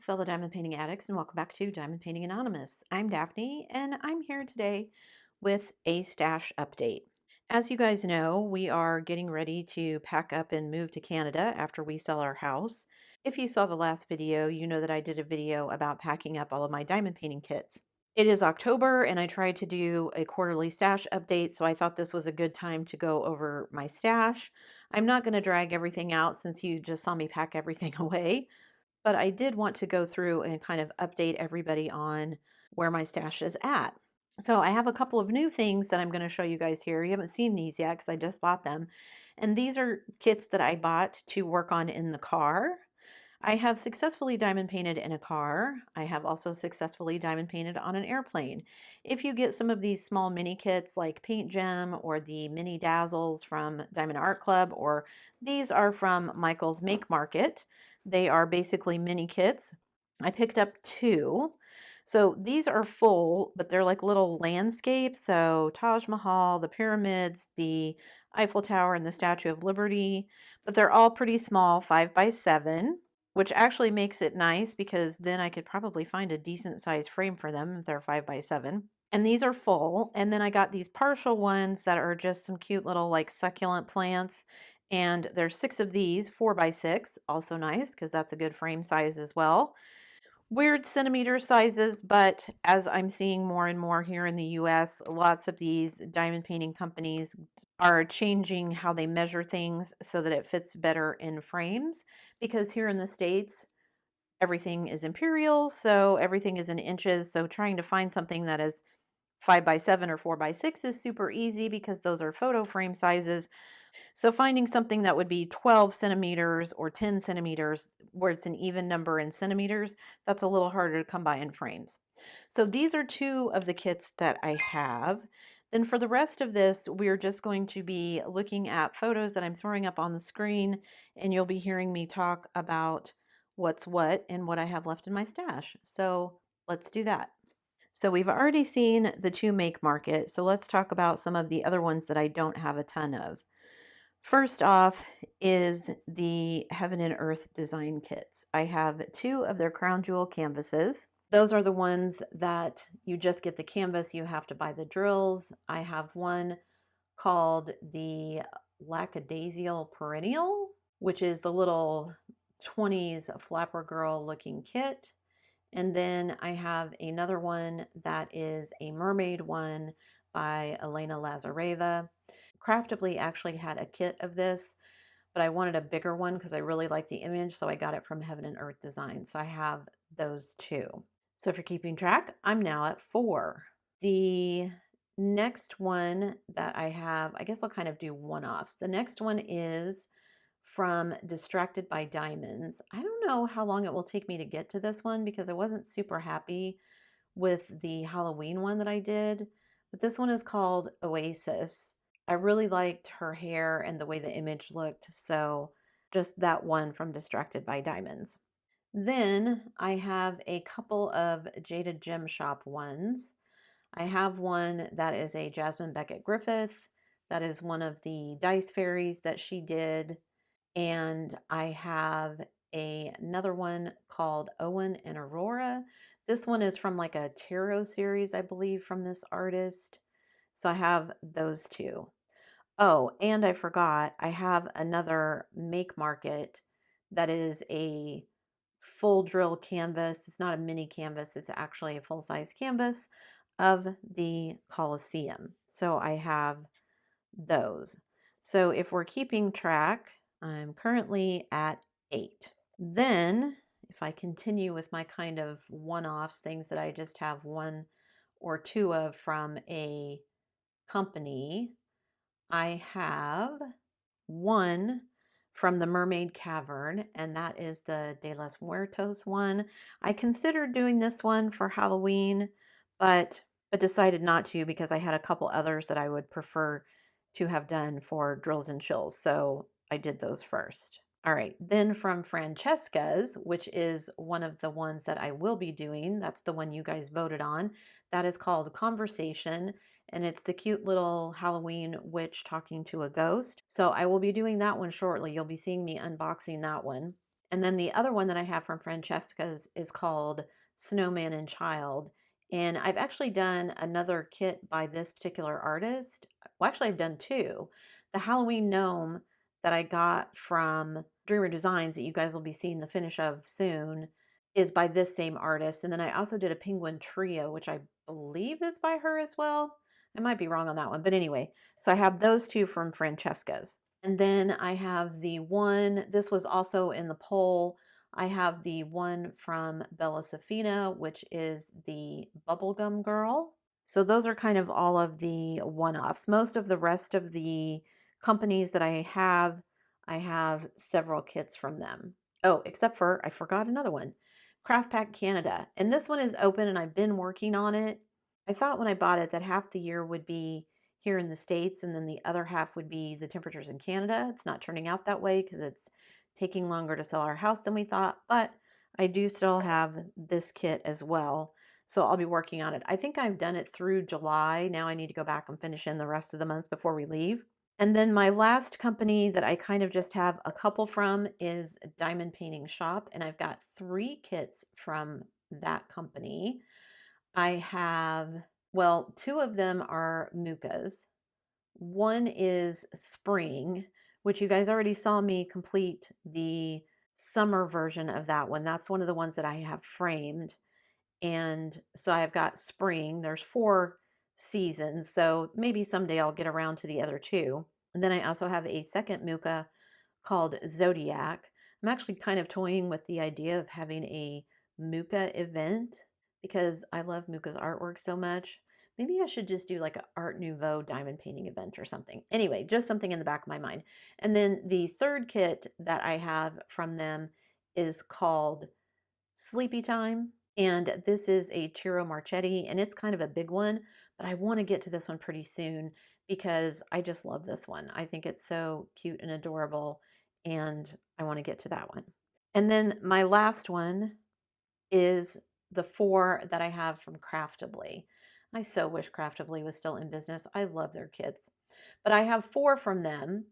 fellow diamond painting addicts, and welcome back to Diamond Painting Anonymous. I'm Daphne, and I'm here today with a stash update. As you guys know, we are getting ready to pack up and move to Canada after we sell our house. If you saw the last video, you know that I did a video about packing up all of my diamond painting kits. It is October, and I tried to do a quarterly stash update, so I thought this was a good time to go over my stash. I'm not going to drag everything out since you just saw me pack everything away. But I did want to go through and kind of update everybody on where my stash is at. So I have a couple of new things that I'm going to show you guys here. You haven't seen these yet because I just bought them. And these are kits that I bought to work on in the car. I have successfully diamond painted in a car. I have also successfully diamond painted on an airplane. If you get some of these small mini kits like Paint Gem or the mini dazzles from Diamond Art Club, or these are from Michael's Make Market. They are basically mini kits. I picked up two. So these are full, but they're like little landscapes. So Taj Mahal, the pyramids, the Eiffel Tower, and the Statue of Liberty. But they're all pretty small, 5x7, which actually makes it nice because then I could probably find a decent size frame for them if they're 5x7. And these are full. And then I got these partial ones that are just some cute little like succulent plants. And there's 6 of these, 4x6, also nice because that's a good frame size as well. Weird centimeter sizes, but as I'm seeing more and more here in the US, lots of these diamond painting companies are changing how they measure things so that it fits better in frames, because here in the States, everything is imperial, so everything is in inches. So trying to find something that is 5x7 or 4x6 is super easy because those are photo frame sizes. So finding something that would be 12 centimeters or 10 centimeters, where it's an even number in centimeters, that's a little harder to come by in frames. So these are 2 of the kits that I have. Then for the rest of this, we're just going to be looking at photos that I'm throwing up on the screen, and you'll be hearing me talk about what's what and what I have left in my stash. So let's do that. So we've already seen the 2 Make Market, so let's talk about some of the other ones that I don't have a ton of. First off is the Heaven and Earth design kits. I have 2 of their crown jewel canvases. Those are the ones that you just get the canvas, you have to buy the drills. I have one called the Lackadaisical Perennial, which is the little 20s flapper girl looking kit. And then I have another one that is a mermaid one by Elena Lazareva. Craftably actually had a kit of this, but I wanted a bigger one because I really like the image, so I got it from Heaven and Earth Design. So I have those 2. So if you're keeping track, I'm now at 4. The next one that I have, I guess I'll kind of do one-offs. The next one is from Distracted by Diamonds. I don't know how long it will take me to get to this one because I wasn't super happy with the Halloween one that I did, but this one is called Oasis. I really liked her hair and the way the image looked, so just that one from Distracted by Diamonds. Then I have a couple of Jaded Gem Shop ones. I have one that is a Jasmine Beckett Griffith. That is one of the dice fairies that she did. And I have another one called Owen and Aurora. This one is from like a tarot series, I believe, from this artist. So I have those 2. Oh, and I forgot, I have another Make Market that is a full drill canvas. It's not a mini canvas, it's actually a full-size canvas of the Colosseum. So I have those. So if we're keeping track, I'm currently at 8. Then if I continue with my kind of one-offs, things that I just have 1 or 2 of from a company, I have 1 from the Mermaid Cavern, and that is the De los Muertos one. I considered doing this one for Halloween, but decided not to because I had a couple others that I would prefer to have done for Drills and Chills, so I did those first. All right, then from Francesca's, which is one of the ones that I will be doing, that's the one you guys voted on, that is called Conversation, and it's the cute little Halloween witch talking to a ghost. So I will be doing that one shortly. You'll be seeing me unboxing that one. And then the other one that I have from Francesca's is called Snowman and Child. And I've actually done another kit by this particular artist. Well, actually, I've done two. The Halloween gnome that I got from Dreamer Designs that you guys will be seeing the finish of soon is by this same artist. And then I also did a penguin trio, which I believe is by her as well. I might be wrong on that one, but anyway, so I have those two from Francesca's. And then I have the one, this was also in the poll. I have the one from Bella Safina, which is the Bubblegum Girl. So those are kind of all of the one-offs. Most of the rest of the companies that I have several kits from them. Oh, except for, I forgot another one, Craft Pack Canada. And this one is open and I've been working on it. I thought when I bought it that half the year would be here in the States and then the other half would be the temperatures in Canada. It's not turning out that way because it's taking longer to sell our house than we thought, but I do still have this kit as well. So I'll be working on it. I think I've done it through July. Now I need to go back and finish in the rest of the month before we leave. And then my last company that I kind of just have a couple from is Diamond Painting Shop, and I've got 3 kits from that company. I have, well, 2 of them are Mukas. One is Spring, which you guys already saw me complete the summer version of that one. That's one of the ones that I have framed. And so I've got Spring. There's 4 seasons, so maybe someday I'll get around to the other 2. And then I also have a second Muka called Zodiac. I'm actually kind of toying with the idea of having a Muka event because I love Muka's artwork so much. Maybe I should just do like an Art Nouveau diamond painting event or something. Anyway, just something in the back of my mind. And then the third kit that I have from them is called Sleepy Time. And this is a Ciro Marchetti, and it's kind of a big one, but I want to get to this one pretty soon because I just love this one. I think it's so cute and adorable, and I want to get to that one. And then my last one is the 4 that I have from Craftably. I so wish Craftably was still in business. I love their kits. But I have 4 from them.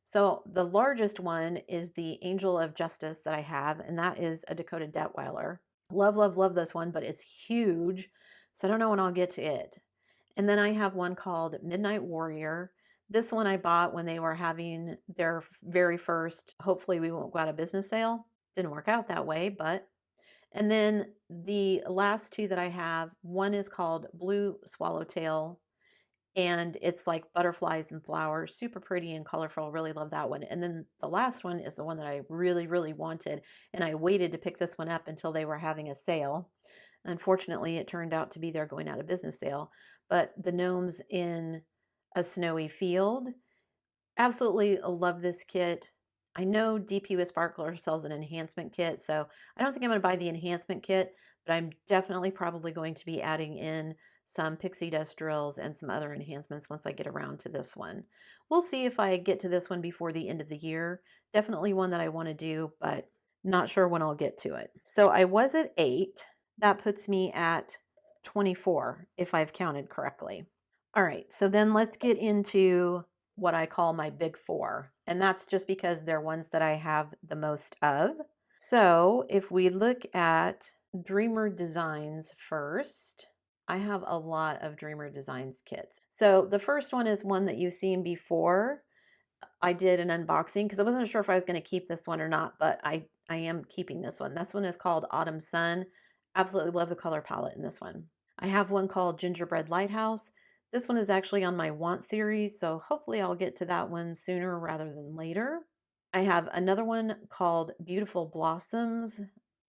So the largest one is the Angel of Justice that I have, and that is a Dakota Detweiler. Love, love, love this one, but it's huge, so I don't know when I'll get to it. And then I have one called Midnight Warrior. This one I bought when they were having their very first, hopefully we won't go out of business sale. Didn't work out that way, but. And then the last 2 that I have, one is called Blue Swallowtail, and it's like butterflies and flowers, super pretty and colorful. Really love that one. And then the last one is the one that I really, really wanted, and I waited to pick this one up until they were having a sale. Unfortunately, it turned out to be their going out of business sale, but the gnomes in a snowy field. Absolutely love this kit. I know DP with Sparkler sells an enhancement kit, so I don't think I'm going to buy the enhancement kit, but I'm definitely probably going to be adding in some pixie dust drills and some other enhancements once I get around to this one. We'll see if I get to this one before the end of the year. Definitely one that I want to do, but not sure when I'll get to it. So I was at 8. That puts me at 24 if I've counted correctly. All right, so then let's get into what I call my big 4. And that's just because they're ones that I have the most of. So if we look at Dreamer Designs first, I have a lot of Dreamer Designs kits. So the first one is one that you've seen before. I did an unboxing because I wasn't sure if I was going to keep this one or not, but I am keeping this one. This one is called Autumn Sun. Absolutely love the color palette in this one. I have one called Gingerbread Lighthouse. This one is actually on my want series, so hopefully I'll get to that one sooner rather than later. I have another one called Beautiful Blossoms.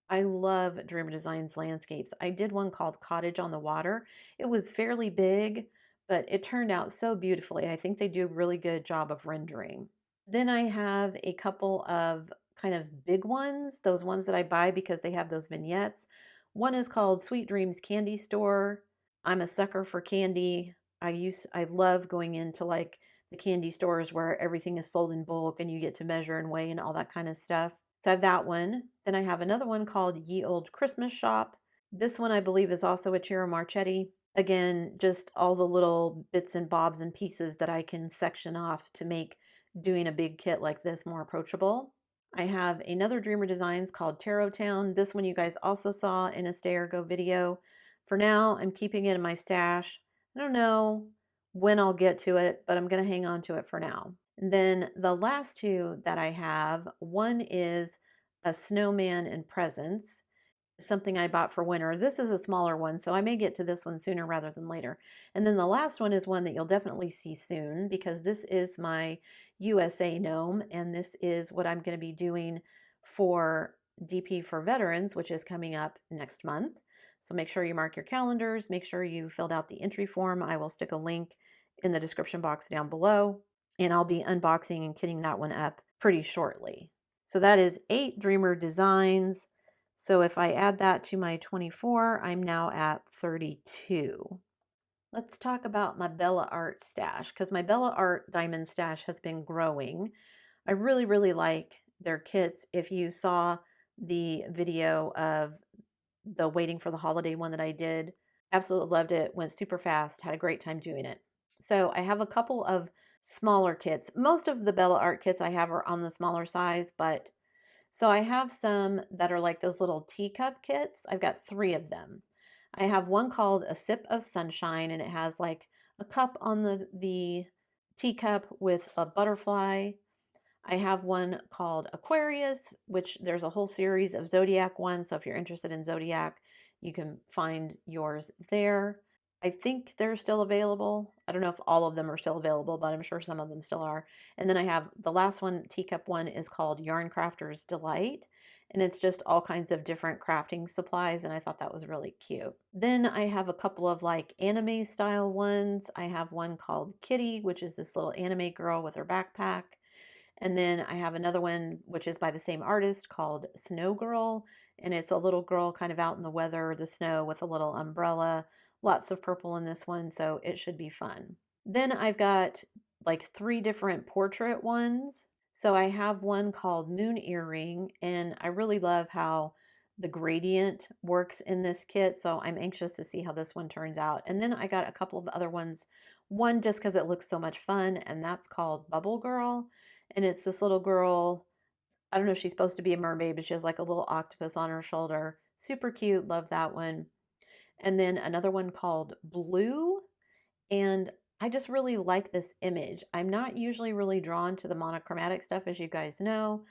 I love Dreamer Designs landscapes. I did one called Cottage on the Water. It was fairly big, but it turned out so beautifully. I think they do a really good job of rendering. Then I have a couple of kind of big ones, those ones that I buy because they have those vignettes. One is called Sweet Dreams Candy Store. I'm a sucker for candy. I love going into like the candy stores where everything is sold in bulk and you get to measure and weigh and all that kind of stuff. So I have that one. Then I have another one called Ye Old Christmas Shop. This one I believe is also a Ciro Marchetti. Again, just all the little bits and bobs and pieces that I can section off to make doing a big kit like this more approachable. I have another Dreamer Designs called Tarot Town. This one you guys also saw in a Stay or Go video. For now, I'm keeping it in my stash. I don't know when I'll get to it, but I'm going to hang on to it for now. And then the last two that I have, one is a snowman and presents, something I bought for winter. This is a smaller one, so I may get to this one sooner rather than later. And then the last one is one that you'll definitely see soon because this is my USA gnome, and this is what I'm going to be doing for DP for Veterans, which is coming up next month. So make sure you mark your calendars, make sure you filled out the entry form. I will stick a link in the description box down below, and I'll be unboxing and kitting that one up pretty shortly. So that is 8 Dreamer Designs. So if I add that to my 24, I'm now at 32. Let's talk about my Bella Art stash because my Bella Art diamond stash has been growing. I really, really like their kits. If you saw the video of the Waiting for the Holiday one that I did, absolutely loved it, went super fast, had a great time doing it. So I have a couple of smaller kits. Most of the Bella Art kits I have are on the smaller size, but so I have some that are like those little teacup kits. I've got 3 of them. I have one called A Sip of Sunshine, and it has like a cup on the teacup with a butterfly. I have one called Aquarius, which there's a whole series of Zodiac ones. So if you're interested in Zodiac, you can find yours there. I think they're still available. I don't know if all of them are still available, but I'm sure some of them still are. And then I have the last one, teacup one, is called Yarn Crafter's Delight. And it's just all kinds of different crafting supplies. And I thought that was really cute. Then I have a couple of like anime style ones. I have one called Kitty, which is this little anime girl with her backpack. And then I have another one, which is by the same artist called Snow Girl. And it's a little girl kind of out in the weather, the snow with a little umbrella. Lots of purple in this one, so it should be fun. Then I've got like 3 different portrait ones. So I have one called Moon Earring, and I really love how the gradient works in this kit. So I'm anxious to see how this one turns out. And then I got a couple of other ones. One just because it looks so much fun, and that's called Bubble Girl. And it's this little girl. I don't know if she's supposed to be a mermaid, but she has like a little octopus on her shoulder. Super cute. Love that one. And then another one called Blue. And I just really like this image. I'm not usually really drawn to the monochromatic stuff, as you guys know,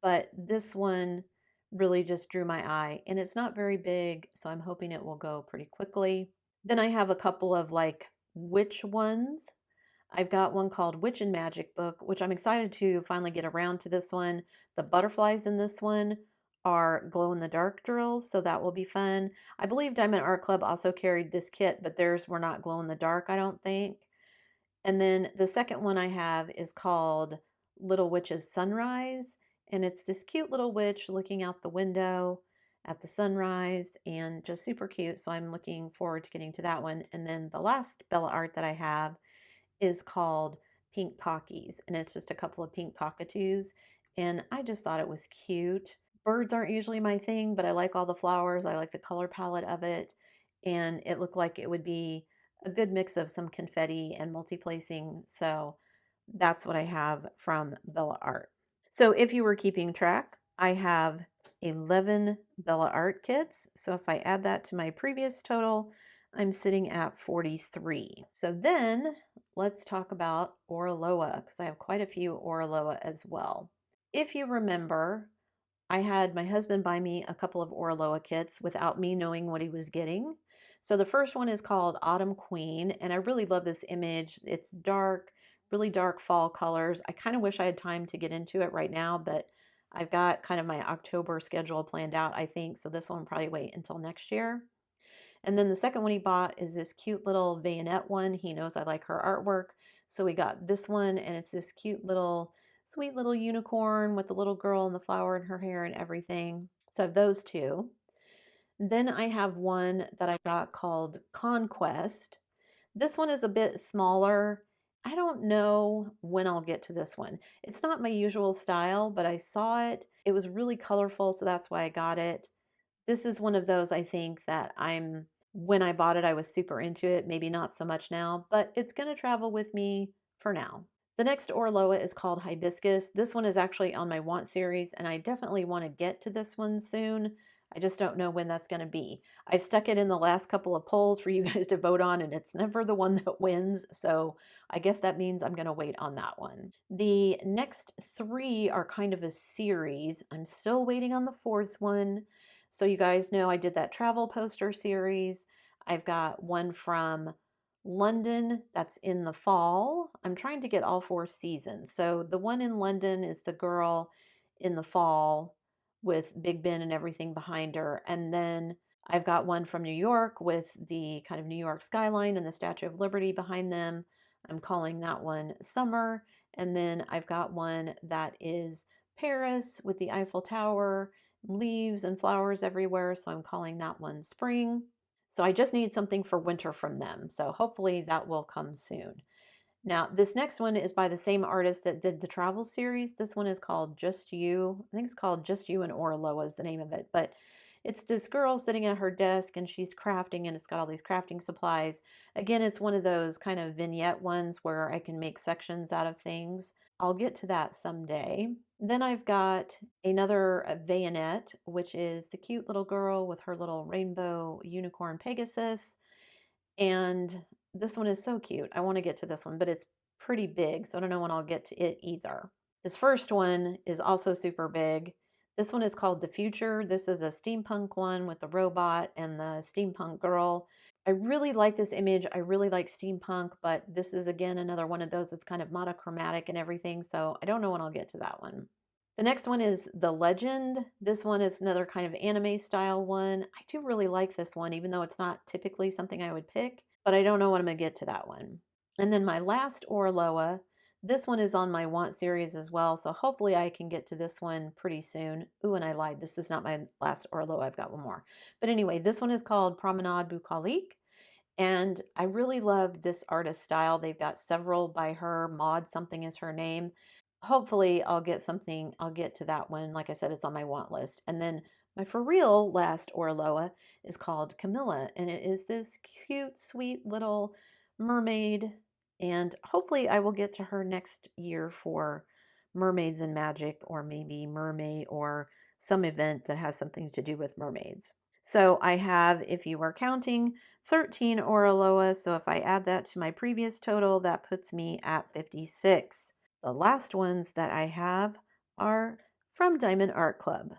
but this one really just drew my eye. And it's not very big, so I'm hoping it will go pretty quickly. Then I have a couple of like witch ones. I've got one called Witch and Magic Book, which I'm excited to finally get around to this one. The butterflies in this one are glow in the dark drills, so that will be fun. I believe Diamond Art Club also carried this kit, but theirs were not glow in the dark, I don't think. And then the second one I have is called Little Witch's Sunrise, and it's this cute little witch looking out the window at the sunrise and just super cute. So I'm looking forward to getting to that one. And then the last Bella Art that I have is called Pink Cockies, and it's just a couple of pink cockatoos, and I just thought it was cute. Birds aren't usually my thing, but I like all the flowers. I like the color palette of it, and it looked like it would be a good mix of some confetti and multi-placing, so that's what I have from Bella Art. So if you were keeping track, I have 11 Bella Art kits, so if I add that to my previous total, I'm sitting at 43. So then let's talk about Oroa because I have quite a few Oroa as well. If you remember, I had my husband buy me a couple of Oroa kits without me knowing what he was getting. So the first one is called Autumn Queen, and I really love this image. It's dark, really dark fall colors. I kind of wish I had time to get into it right now, but I've got kind of my October schedule planned out, I think, so this one will probably wait until next year. And then the second one he bought is this cute little Bayonet one. He knows I like her artwork. So we got this one, and it's this cute little, sweet little unicorn with the little girl and the flower in her hair and everything. So I have those 2. Then I have one that I got called Conquest. This one is a bit smaller. I don't know when I'll get to this one. It's not my usual style, but I saw it. It was really colorful, so that's why I got it. This is one of those I think that when I bought it, I was super into it, maybe not so much now, but it's going to travel with me for now. The next Orloa is called Hibiscus. This one is actually on my want series, and I definitely want to get to this one soon. I just don't know when that's going to be. I've stuck it in the last couple of polls for you guys to vote on, and it's never the one that wins. So I guess that means I'm going to wait on that one. The next three are kind of a series. I'm still waiting on the fourth one. So you guys know I did that travel poster series. I've got one from London, that's in the fall. I'm trying to get all four seasons. So the one in London is the girl in the fall with Big Ben and everything behind her. And then I've got one from New York with the kind of New York skyline and the Statue of Liberty behind them. I'm calling that one summer. And then I've got one that is Paris with the Eiffel Tower, leaves and flowers everywhere. So I'm calling that one spring. So I just need something for winter from them. So hopefully that will come soon. Now, this next one is by the same artist that did the travel series. This one is called Just You. I think it's called Just You and Orloa is the name of it. But it's this girl sitting at her desk and she's crafting and it's got all these crafting supplies. Again, it's one of those kind of vignette ones where I can make sections out of things. I'll get to that someday. Then I've got another Bayonet, which is the cute little girl with her little rainbow unicorn Pegasus. And this one is so cute. I want to get to this one, but it's pretty big, so I don't know when I'll get to it either. This first one is also super big. This one is called The Future. This is a steampunk one with the robot and the steampunk girl. I really like this image. I really like steampunk, but this is again another one of those that's kind of monochromatic and everything, so I don't know when I'll get to that one. The next one is The Legend. This one is another kind of anime style one. I do really like this one, even though it's not typically something I would pick, but I don't know when I'm going to get to that one. And then my last Orloa, this one is on my want series as well, so hopefully I can get to this one pretty soon. Ooh, and I lied. This is not my last Orloa. I've got one more. But anyway, this one is called Promenade Bucolique. And I really love this artist style. They've got several by her. Maud something is her name. Hopefully I'll get something. I'll get to that one. Like I said, it's on my want list. And then my for real last Orloa is called Camilla. And it is this cute, sweet little mermaid. And hopefully I will get to her next year for Mermaids and Magic, or maybe Mermaid, or some event that has something to do with mermaids. So I have, if you were counting, 13 Oroloa. So if I add that to my previous total, that puts me at 56. The last ones that I have are from Diamond Art Club,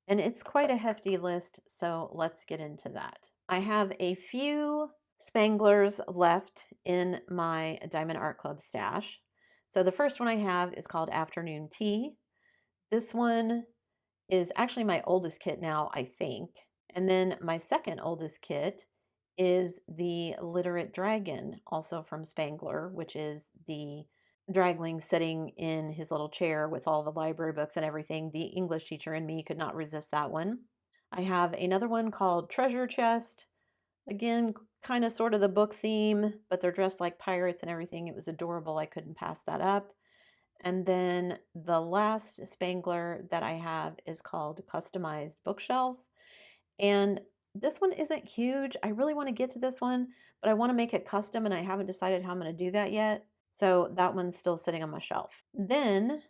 and it's quite a hefty list. So let's get into that. I have a few Spanglers left in my Diamond Art Club stash. So the first one I have is called Afternoon Tea. This one is actually my oldest kit now, I think. And then my second oldest kit is the Literate Dragon, also from Spangler, which is the dragling sitting in his little chair with all the library books and everything. The English teacher in me could not resist that one. I have another one called Treasure Chest. Again, kind of sort of the book theme, but they're dressed like pirates and everything. It was adorable. I couldn't pass that up. And then the last Spangler that I have is called Customized Bookshelf. And this one isn't huge. I really want to get to this one, but I want to make it custom and I haven't decided how I'm going to do that yet. So that one's still sitting on my shelf. Then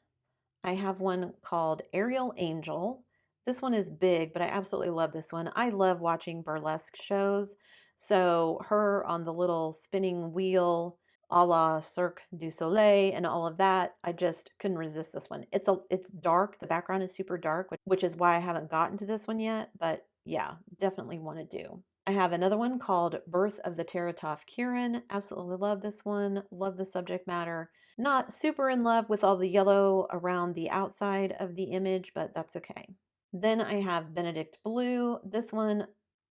I have one called Ariel Angel. This one is big, but I absolutely love this one. I love watching burlesque shows. So her on the little spinning wheel, a la Cirque du Soleil and all of that, I just couldn't resist this one. It's dark. The background is super dark, which is why I haven't gotten to this one yet. But yeah, definitely want to do. I have another one called Birth of the Teratoph Kirin. Absolutely love this one. Love the subject matter. Not super in love with all the yellow around the outside of the image, but that's okay. Then I have Benedict Blue. This one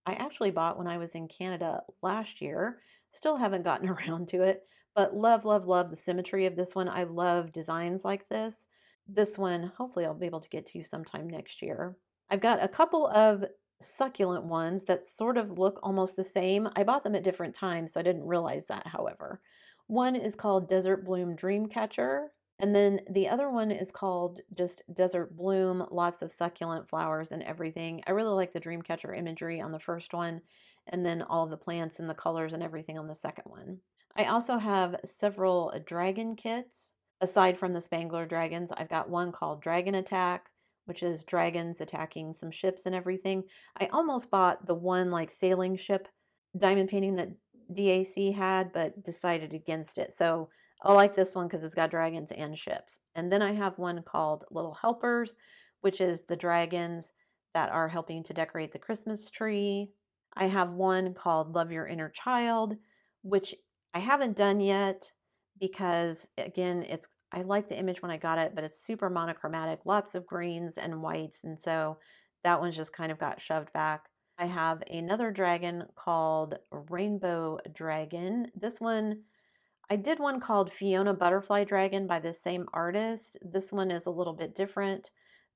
I actually bought when I was in Canada last year. Still haven't gotten around to it, but love, love, love the symmetry of this one. I love designs like this. This one, hopefully I'll be able to get to sometime next year. I've got a couple of succulent ones that sort of look almost the same. I bought them at different times, so I didn't realize that, however. One is called Desert Bloom Dreamcatcher, and then the other one is called just Desert Bloom, lots of succulent flowers and everything. I really like the Dreamcatcher imagery on the first one, and then all of the plants and the colors and everything on the second one. I also have several dragon kits. Aside from the Spangler dragons, I've got one called Dragon Attack, which is dragons attacking some ships and everything. I almost bought the one like sailing ship diamond painting that DAC had, but decided against it. So I like this one because it's got dragons and ships. And then I have one called Little Helpers, which is the dragons that are helping to decorate the Christmas tree. I have one called Love Your Inner Child, which I haven't done yet because again, I like the image when I got it, but it's super monochromatic, lots of greens and whites, and so that one's just kind of got shoved back. I have another dragon called Rainbow Dragon. This one, I did one called Fiona Butterfly Dragon by the same artist. This one is a little bit different,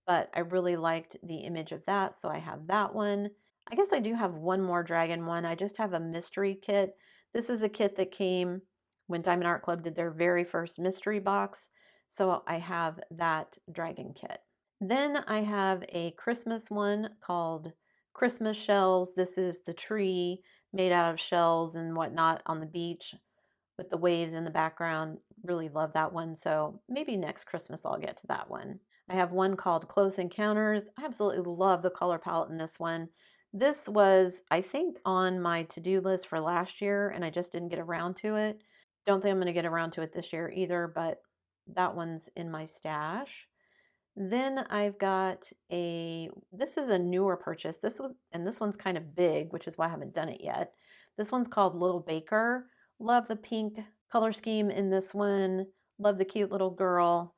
but I really liked the image of that, so I have that one. I guess I do have one more dragon one. I just have a mystery kit. This is a kit that came when Diamond Art Club did their very first mystery box, so I have that dragon kit. Then I have a Christmas one called Christmas Shells. This is the tree made out of shells and whatnot on the beach with the waves in the background. Really love that one. So maybe next Christmas I'll get to that one. I have one called Close Encounters. I absolutely love the color palette in this one. This was, I think, on my to-do list for last year, and I just didn't get around to it. Don't think I'm going to get around to it this year either, but that one's in my stash. Then I've got this is a newer purchase. This one's kind of big, which is why I haven't done it yet. This one's called Little Baker. Love the pink color scheme in this one. Love the cute little girl.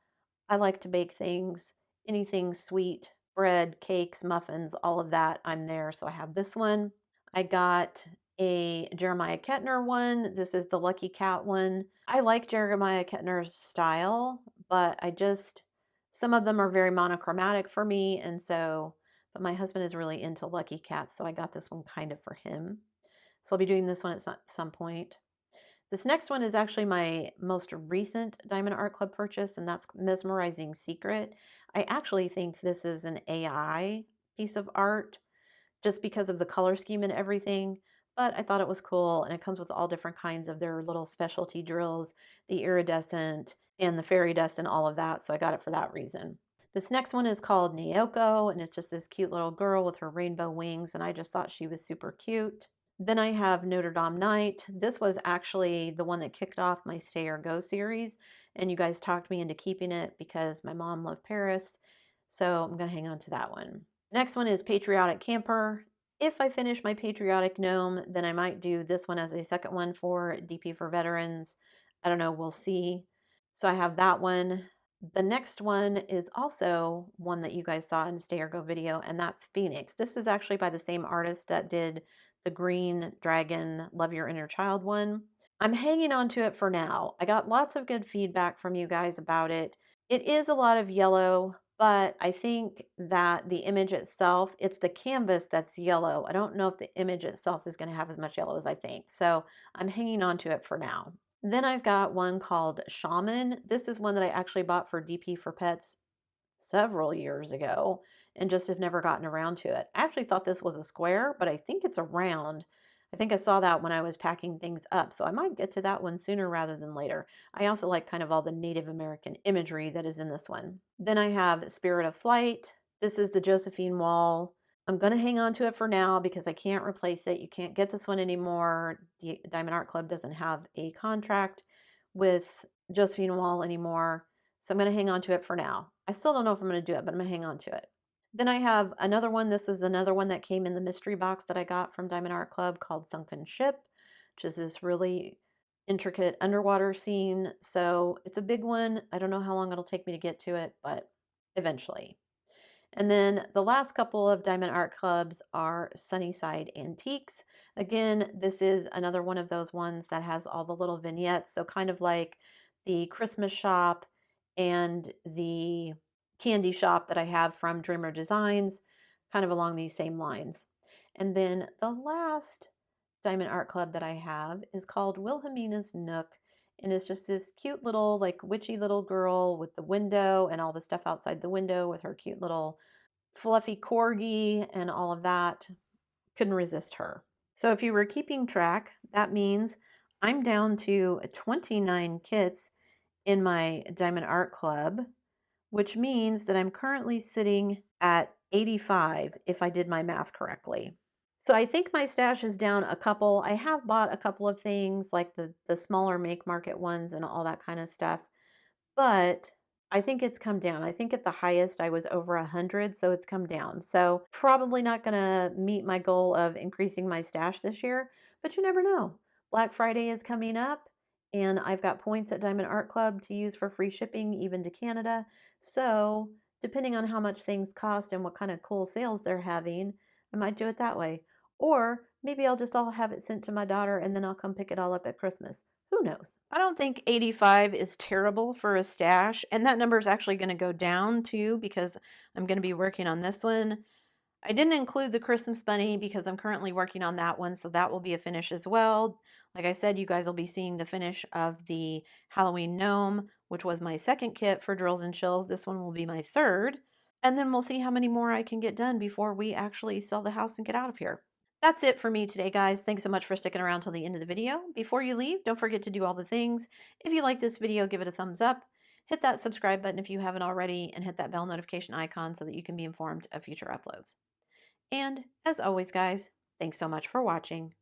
I like to bake things, anything sweet, bread, cakes, muffins, all of that. I'm there. So I have this one. I got a Jeremiah Kettner one. This is the Lucky Cat one. I like Jeremiah Kettner's style, but some of them are very monochromatic for me. But my husband is really into Lucky Cats, so I got this one kind of for him. So I'll be doing this one at some point. This next one is actually my most recent Diamond Art Club purchase, and that's Mesmerizing Secret. I actually think this is an AI piece of art just because of the color scheme and everything. But I thought it was cool, and it comes with all different kinds of their little specialty drills, the iridescent and the fairy dust and all of that. So I got it for that reason. This next one is called Nyoko, and it's just this cute little girl with her rainbow wings, and I just thought she was super cute. Then I have Notre Dame Night. This was actually the one that kicked off my Stay or Go series, and you guys talked me into keeping it because my mom loved Paris, so I'm going to hang on to that one. Next one is Patriotic Camper. If I finish my Patriotic Gnome, then I might do this one as a second one for DP for Veterans. I don't know, we'll see. So I have that one. The next one is also one that you guys saw in the Stay or Go video, and that's Phoenix. This is actually by the same artist that did the Green Dragon Love Your Inner Child one. I'm hanging on to it for now. I got lots of good feedback from you guys about it. It is a lot of yellow, but I think that the image itself, it's the canvas that's yellow. I don't know if the image itself is going to have as much yellow as I think. So I'm hanging on to it for now. Then I've got one called Shaman. This is one that I actually bought for DP for Pets several years ago and just have never gotten around to it. I actually thought this was a square, but I think it's a round. I think I saw that when I was packing things up, so I might get to that one sooner rather than later. I also like kind of all the Native American imagery that is in this one. Then I have Spirit of Flight. This is the Josephine Wall. I'm going to hang on to it for now because I can't replace it. You can't get this one anymore. Diamond Art Club doesn't have a contract with Josephine Wall anymore. So I'm going to hang on to it for now. I still don't know if I'm going to do it, but I'm going to hang on to it. Then I have another one. This is another one that came in the mystery box that I got from Diamond Art Club called Sunken Ship, which is this really intricate underwater scene. So it's a big one. I don't know how long it'll take me to get to it, but eventually. And then the last couple of Diamond Art Clubs are Sunnyside Antiques. Again, this is another one of those ones that has all the little vignettes. So kind of like the Christmas shop and the candy shop that I have from Dreamer Designs, kind of along these same lines. And then the last Diamond Art Club that I have is called Wilhelmina's Nook. And it's just this cute little, like, witchy little girl with the window and all the stuff outside the window with her cute little fluffy corgi and all of that. Couldn't resist her. So if you were keeping track, that means I'm down to 29 kits in my Diamond Art Club, which means that I'm currently sitting at 85 if I did my math correctly. So I think my stash is down a couple. I have bought a couple of things like the smaller make market ones and all that kind of stuff. But I think it's come down. I think at the highest I was over 100, so it's come down. So probably not going to meet my goal of increasing my stash this year, but you never know. Black Friday is coming up, and I've got points at Diamond Art Club to use for free shipping, even to Canada. So depending on how much things cost and what kind of cool sales they're having, I might do it that way. Or maybe I'll just all have it sent to my daughter and then I'll come pick it all up at Christmas. Who knows? I don't think 85 is terrible for a stash, and that number is actually going to go down too because I'm going to be working on this one. I didn't include the Christmas bunny because I'm currently working on that one, so that will be a finish as well. Like I said, you guys will be seeing the finish of the Halloween gnome, which was my second kit for drills and chills. This one will be my third, and then we'll see how many more I can get done before we actually sell the house and get out of here. That's it for me today, guys. Thanks so much for sticking around till the end of the video. Before you leave, don't forget to do all the things. If you like this video, give it a thumbs up. Hit that subscribe button if you haven't already, and hit that bell notification icon so that you can be informed of future uploads. And as always, guys, thanks so much for watching.